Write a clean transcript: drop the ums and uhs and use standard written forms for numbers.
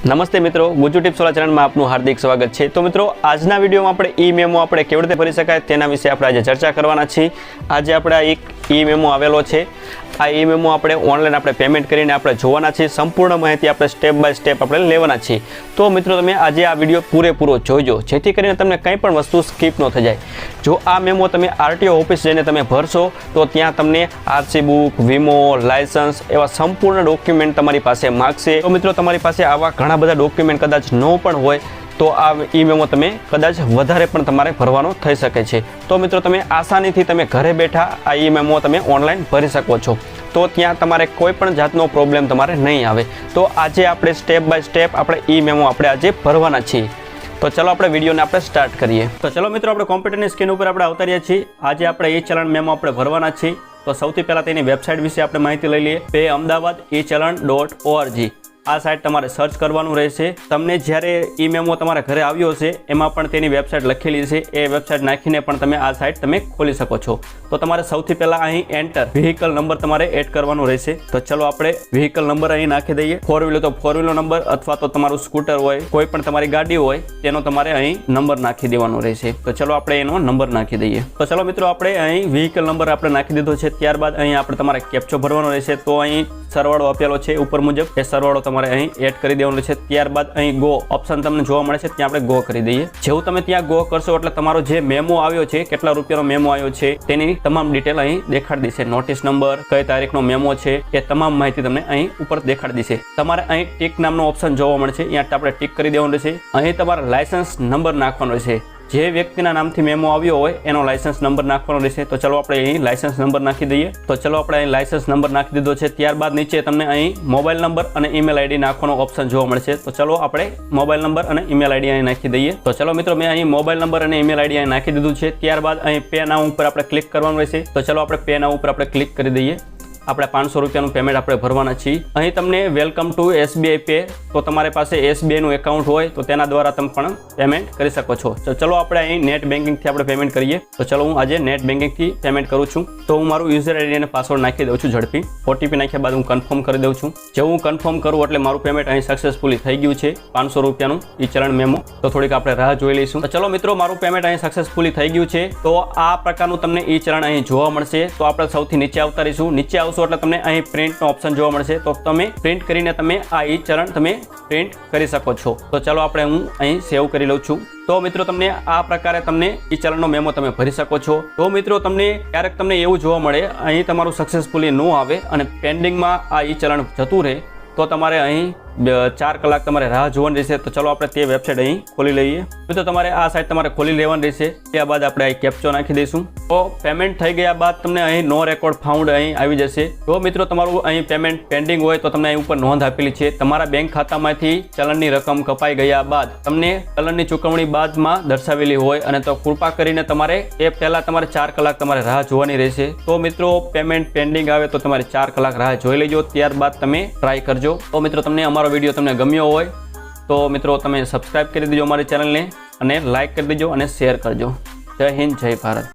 નમસ્તે મિત્રો, ગુજુ ટિપ્સ વાળા ચેનલમાં આપનું હાર્દિક સ્વાગત છે। તો મિત્રો, આજના વિડીયોમાં આપણે ઈ મેમો આપણે કેવી રીતે ભરી શકાય તેના વિશે આપણે આજે ચર્ચા કરવાના છીએ। આજે આપણે એક ઈ મેમો આવેલો છે। આ ઈ મેમો આપણે ઓનલાઈન આપણે પેમેન્ટ કરીને આપણે જોવાના છીએ। સંપૂર્ણ માહિતી આપણે સ્ટેપ બાય સ્ટેપ આપણે લેવાના છીએ। તો મિત્રો, તમે આજે આ વિડીયો પૂરેપૂરો જોજો જેથી કરીને તમને કંઈ પણ વસ્તુ સ્કીપ ન થઈ જાય। જો આ મેમો તમે આરટીઓ ઓફિસ જઈને તમે ભરશો તો ત્યાં તમને આરસી બુક, વીમો, લાયસન્સ એવા સંપૂર્ણ ડોક્યુમેન્ટ તમારી પાસે માગશે। તો મિત્રો, તમારી પાસે આવા ઘણા બધા ડોક્યુમેન્ટ કદાચ ન પણ હોય તો આ ઈ મેમો તમે કદાચ વધારે પણ તમારે ભરવાનો થઈ શકે છે। તો મિત્રો, તમે આસાનીથી તમે ઘરે બેઠા આ ઈ મેમો તમે ઓનલાઈન ભરી શકો છો। તો ત્યાં તમારે કોઈ પણ જાતનો પ્રોબ્લેમ તમારે નહીં આવે। તો આજે આપણે સ્ટેપ બાય સ્ટેપ આપણે ઈ મેમો આપણે આજે ભરવાના છીએ। તો ચલો આપણે વિડીયોને આપણે સ્ટાર્ટ કરીએ। તો ચલો મિત્રો, આપણે કોમ્પ્યુટરની સ્ક્રીન ઉપર આપણે અવતરીએ છીએ। આજે આપણે ઈ ચલણ મેમો આપણે ભરવાના છીએ। તો સૌથી પહેલા તેની વેબસાઇટ વિશે આપણે માહિતી લઈ લઈએ। payamdawad.echallan.org આ સાઇટ તમારે સર્ચ કરવાનું રહેશે। તમને જ્યારે ઈ મેમો તમારા ઘરે આવ્યો હશે એમાં પણ તેની વેબસાઇટ લખેલી છે। એ વેબસાઇટ નાખીને પણ તમે આ સાઇટ તમે ખોલી શકો છો। તો તમારે સૌથી પહેલા અહીં એન્ટર વ્હીકલ નંબર તમારે એડ કરવાનો રહેશે। તો ચલો આપણે વ્હીકલ નંબર અહીં નાખી દઈએ। ફોર વ્હીલર તો ફોર વ્હીલર નંબર અથવા તો તમારું સ્કૂટર હોય, કોઈ પણ તમારી ગાડી હોય તેનો તમારે અહીં નંબર નાખી દેવાનો રહેશે। તો ચલો આપણે એનો નંબર નાખી દઈએ। તો ચલો મિત્રો, આપણે અહીં વ્હીકલ નંબર આપણે નાખી દીધો છે। ત્યારબાદ અહીં આપણે તમારે કેપ્ચો ભરવાનો રહેશે। તો અહીં સરવાળો આપેલો છે ઉપર મુજબ, એ સરવાળો તમારે અહીં એડ કરી દેવાનો છે। ત્યારબાદ અહીં ગો ઓપ્શન તમને જોવા મળે છે, ત્યાં આપણે ગો કરી દઈએ। જેવું તમે ત્યાં ગો કરશો એટલે તમારો જે મેમો આવ્યો છે, કેટલા રૂપિયાનો મેમો આવ્યો છે તેની તમામ ડિટેલ અહીં દેખાડી દેશે। નોટિસ નંબર, કઈ તારીખનો મેમો છે એ તમામ માહિતી તમને અહીં ઉપર દેખાડી દેશે। તમારે અહીં ટીક નામનો ઓપ્શન જોવા મળે છે, અહીંયા આપણે ટીક કરી દેવાનું રહેશે। અહીં તમારે લાયસન્સ નંબર નાખવાનો રહેશે। જે વ્યક્તિના નામથી મેમો આવ્યો હોય એનો લાયસન્સ નંબર નાખવાનો રહેશે। તો ચલો આપણે અહીં લાયસન્સ નંબર નાખી દઈએ। તો ચલો આપણે અહીં લાયસન્સ નંબર નાખી દીધો છે। ત્યારબાદ નીચે તમને અહીં મોબાઈલ નંબર અને ઈમેલ આઈડી નાખવાનો ઓપ્શન જોવા મળશે। તો ચલો આપણે મોબાઈલ નંબર અને ઈમેલ આઈડી અહીં નાખી દઈએ। તો ચલો મિત્રો, મેં અહીં મોબાઈલ નંબર અને ઈમેલ આઈડી અહીં નાખી દીધું છે। ત્યારબાદ અહીં પે નાઉ ઉપર આપણે ક્લિક કરવાનું રહેશે। તો ચલો આપણે પે નાઉ ઉપર આપણે ક્લિક કરી દઈએ। આપણે 500 રૂપિયાનું પેમેન્ટ આપણે ભરવાના છીએ। અહીં તમને વેલકમ ટુ SBI પે, તો તમારી પાસે SBI નું એકાઉન્ટ હોય તો તેના દ્વારા તમે પણ પેમેન્ટ કરી શકો છો। તો ચલો આપણે અહીં નેટ બેન્કિંગથી આપણે પેમેન્ટ કરીએ। તો ચલો હું આજે નેટ બેન્કિંગથી પેમેન્ટ કરું છું। તો હું મારું યુઝર આઈડી અને પાસવર્ડ નાખી દઉં છું ઝડપી। OTP નાખ્યા બાદ હું કન્ફર્મ કરી દઉં છું। જેવું હું કન્ફર્મ કરું એટલે મારું પેમેન્ટ અહીં સક્સેસફુલી થઈ ગયું છે, 500 રૂપિયાનું ઈ ચલણ મેમો। તો થોડીક આપણે રાહ જોઈ લઈશું। તો ચલો મિત્રો, મારું પેમેન્ટ અહીં સક્સેસફુલી થઈ ગયું છે। તો આ પ્રકારનું તમને ઈ ચલણ અહીં જોવા મળશે। તો આપણે સૌથી નીચે આવતારીશું। નીચે આવશો એટલે તમને અહીં પ્રિન્ટનો ઓપ્શન જોવા મળશે। તો તમે પ્રિન્ટ કરીને તમે આ ઈ ચલણ તમે પ્રિન્ટ કરી શકો છો। તો ચાલો આપણે હું અહીં સેવ કરી લઉં છું। તો મિત્રો, તમને આ પ્રકારે તમને ઈ ચલણનો મેમો તમે ભરી શકો છો। તો મિત્રો, તમને ક્યારેક તમને એવું જોવા મળે અહીં તમારું સક્સેસફુલી ન આવે અને પેન્ડિંગમાં આ ઈ ચલણ જતું રહે તો તમારે અહીં 4 કલાક તમારે રાહ જોવાની રહેશે। તો ચલો આપણે તે વેબસાઇટ અહીં ખોલી લઈએ। તો તમારે આ સાઇટ તમારે ખોલી લેવાની રહેશે। ત્યારબાદ આપણે અહીં કેપ્ચો નાખી દઈશું। તો પેમેન્ટ થઈ ગયા બાદ તમને અહીં નો રેકોર્ડ ફાઉન્ડ અહીં આવી જશે। તો મિત્રો, તમારું અહીં પેમેન્ટ પેન્ડિંગ હોય તો તમને અહીં ઉપર નોંધ આપેલી છે। તમારા બેંક ખાતામાંથી ચલણની રકમ કપાઈ ગયા બાદ તમને ચલણની ચૂકવણી બાદમાં દર્શાવેલી હોય અને તો કૃપા કરીને તમારે એ પહેલા તમારે 4 કલાક તમારે રાહ જોવાની રહેશે। તો મિત્રો, પેમેન્ટ પેન્ડિંગ આવે તો તમારે 4 કલાક રાહ જોઈ લેજો, ત્યારબાદ તમે ટ્રાય કરજો। તો મિત્રો, તમને અમારો વિડીયો તમને ગમ્યો હોય તો મિત્રો તમે સબસ્ક્રાઇબ કરી દેજો અમારી ચેનલને અને લાઇક કરી દેજો અને શેર કરજો। જય હિન્દ, જય ભારત।